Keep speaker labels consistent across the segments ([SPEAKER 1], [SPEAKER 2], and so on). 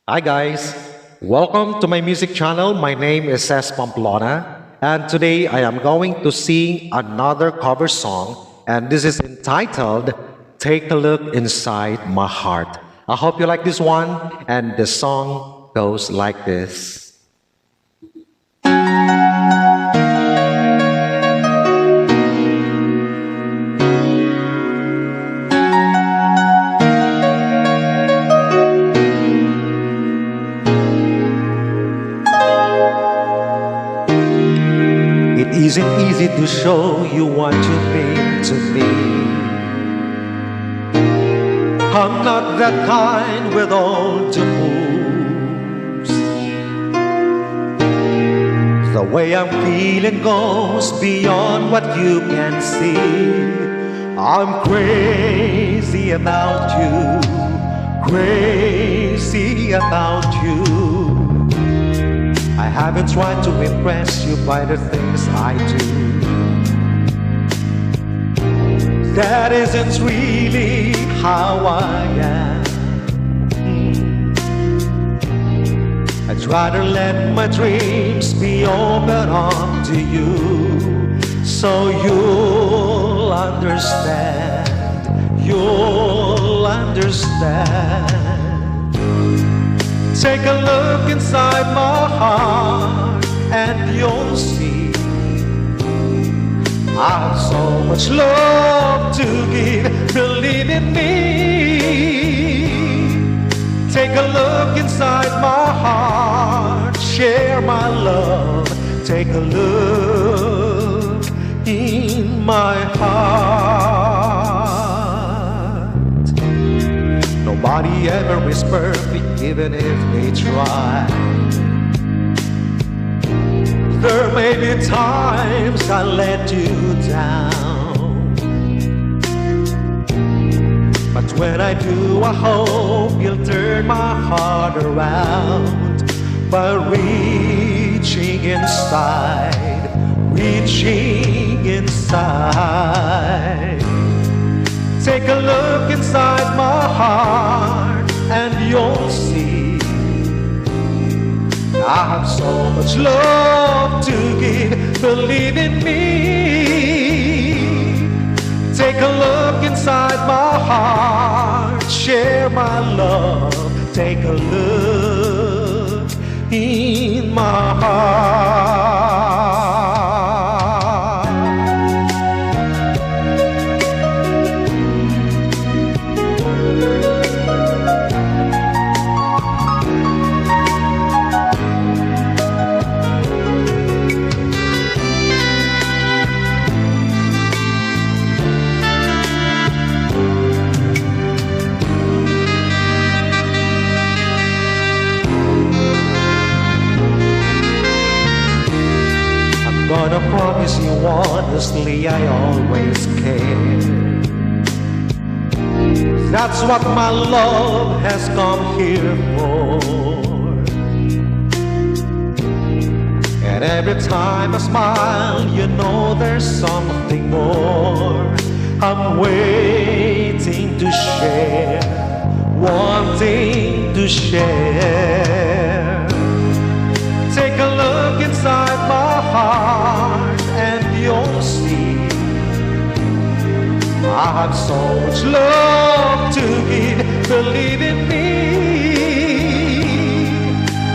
[SPEAKER 1] Hi guys, welcome to my music channel. My name is CEZ Pamplona, and today I am going to sing another cover song, and this is entitled Take a Look Inside My Heart. I hope you like this one, and the song goes like this. It isn't easy to show you what you mean to me. I'm not that kind with all the moves. The way I'm feeling goes beyond what you can see. I'm crazy about you, crazy about you. I haven't tried to impress you by the things I do. That isn't really how I am. I'd rather let my dreams be open up to you, so you'll understand, you'll understand. Take a look inside my heart and you'll see I have so much love to give. Believe in me. Take a look inside my heart, share my love. Take a look in my heart. Nobody ever is perfect, even if they try. There may be times I let you down, but when I do, I hope you'll turn my heart around by reaching inside, reaching inside. Take a look inside my heart and you'll see I have so much love to give. Believe in me. Take a look inside my heart, share my love. Take a look in my heart. Gonna promise you honestly I always care. That's what my love has come here for. And every time I smile, you know there's something more. I'm waiting to share, wanting to share. Take a look inside my heart and you'll see I have so much love to give. Believe in me.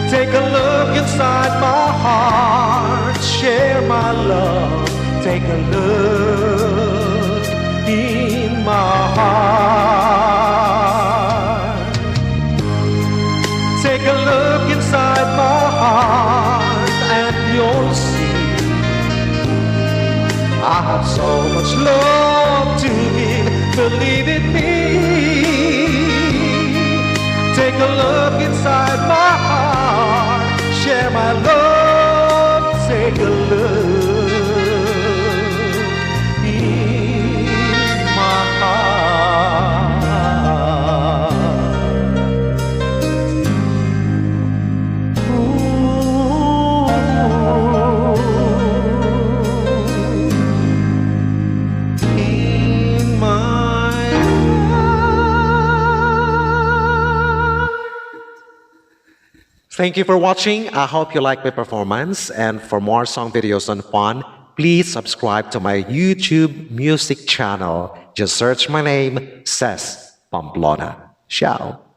[SPEAKER 1] Take a look inside my heart, share my love. Take a look in my heart. Take a look inside my heart and you'll see I have so much love to give. Believe in me. Take a look inside my heart, share my love. Take a look in my heart. Thank you for watching. I hope you like my performance. And for more song videos on fun, please subscribe to my YouTube music channel. Just search my name, CEZ Pamplona. Ciao.